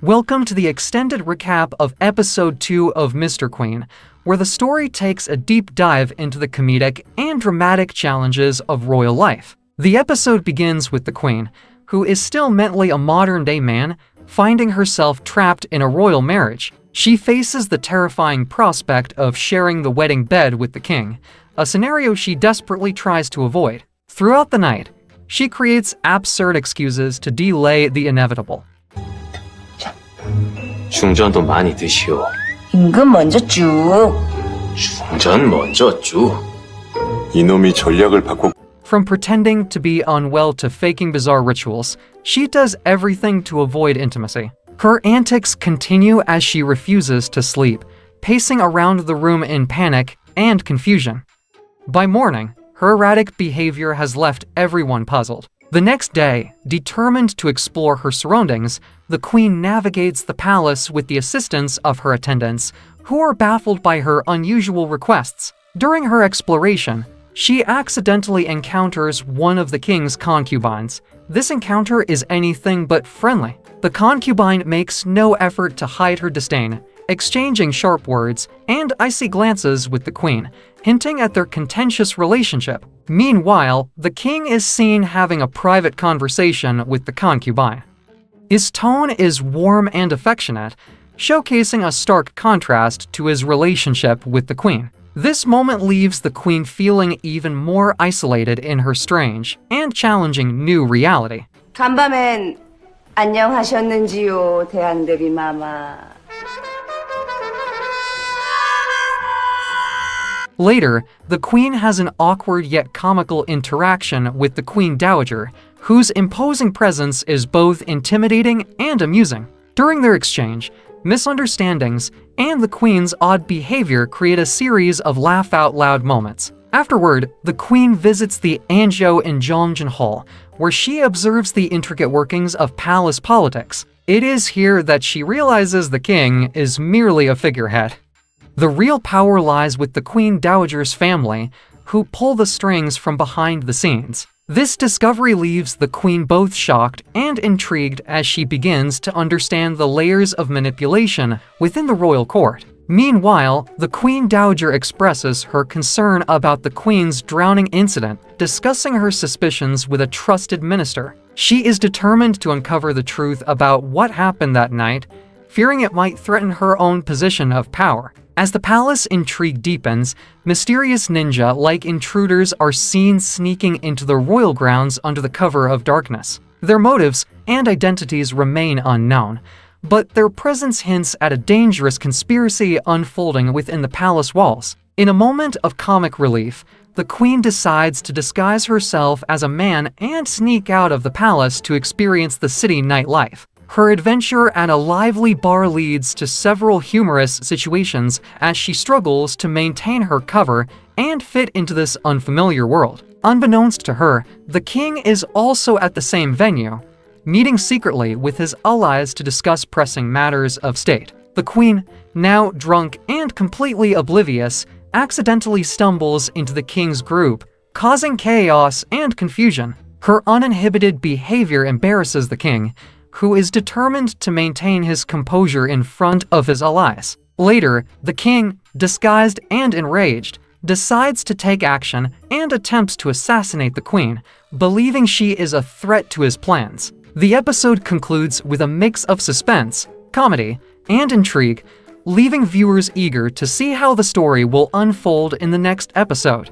Welcome to the extended recap of Episode 2 of Mr. Queen, where the story takes a deep dive into the comedic and dramatic challenges of royal life. The episode begins with the Queen, who is still mentally a modern-day man, finding herself trapped in a royal marriage. She faces the terrifying prospect of sharing the wedding bed with the king, a scenario she desperately tries to avoid. Throughout the night, she creates absurd excuses to delay the inevitable. 중전도 많이 드시오. 임금 먼저 쭉. 중전 먼저 쭉. 이놈이 전략을 바꿔. From pretending to be unwell to faking bizarre rituals, she does everything to avoid intimacy. Her antics continue as she refuses to sleep, pacing around the room in panic and confusion. By morning, her erratic behavior has left everyone puzzled. The next day, determined to explore her surroundings, the Queen navigates the palace with the assistance of her attendants, who are baffled by her unusual requests. During her exploration, she accidentally encounters one of the king's concubines. This encounter is anything but friendly. The concubine makes no effort to hide her disdain, exchanging sharp words and icy glances with the Queen, hinting at their contentious relationship. Meanwhile, the king is seen having a private conversation with the concubine. His tone is warm and affectionate, showcasing a stark contrast to his relationship with the Queen. This moment leaves the Queen feeling even more isolated in her strange and challenging new reality. 간밤엔 안녕하셨는지요, 대한대비 마마. Later, the Queen has an awkward yet comical interaction with the Queen Dowager, whose imposing presence is both intimidating and amusing. During their exchange, misunderstandings and the Queen's odd behavior create a series of laugh-out-loud moments. Afterward, the Queen visits the Anjo in Jeongeon Hall, where she observes the intricate workings of palace politics. It is here that she realizes the king is merely a figurehead. The real power lies with the Queen Dowager's family, who pull the strings from behind the scenes. This discovery leaves the Queen both shocked and intrigued as she begins to understand the layers of manipulation within the royal court. Meanwhile, the Queen Dowager expresses her concern about the Queen's drowning incident, discussing her suspicions with a trusted minister. She is determined to uncover the truth about what happened that night, fearing it might threaten her own position of power. As the palace intrigue deepens, mysterious ninja-like intruders are seen sneaking into the royal grounds under the cover of darkness. Their motives and identities remain unknown, but their presence hints at a dangerous conspiracy unfolding within the palace walls. In a moment of comic relief, the Queen decides to disguise herself as a man and sneak out of the palace to experience the city nightlife. Her adventure at a lively bar leads to several humorous situations as she struggles to maintain her cover and fit into this unfamiliar world. Unbeknownst to her, the king is also at the same venue, meeting secretly with his allies to discuss pressing matters of state. The Queen, now drunk and completely oblivious, accidentally stumbles into the king's group, causing chaos and confusion. Her uninhibited behavior embarrasses the king, who is determined to maintain his composure in front of his allies. Later, the king, disguised and enraged, decides to take action and attempts to assassinate the Queen, believing she is a threat to his plans. The episode concludes with a mix of suspense, comedy, and intrigue, leaving viewers eager to see how the story will unfold in the next episode.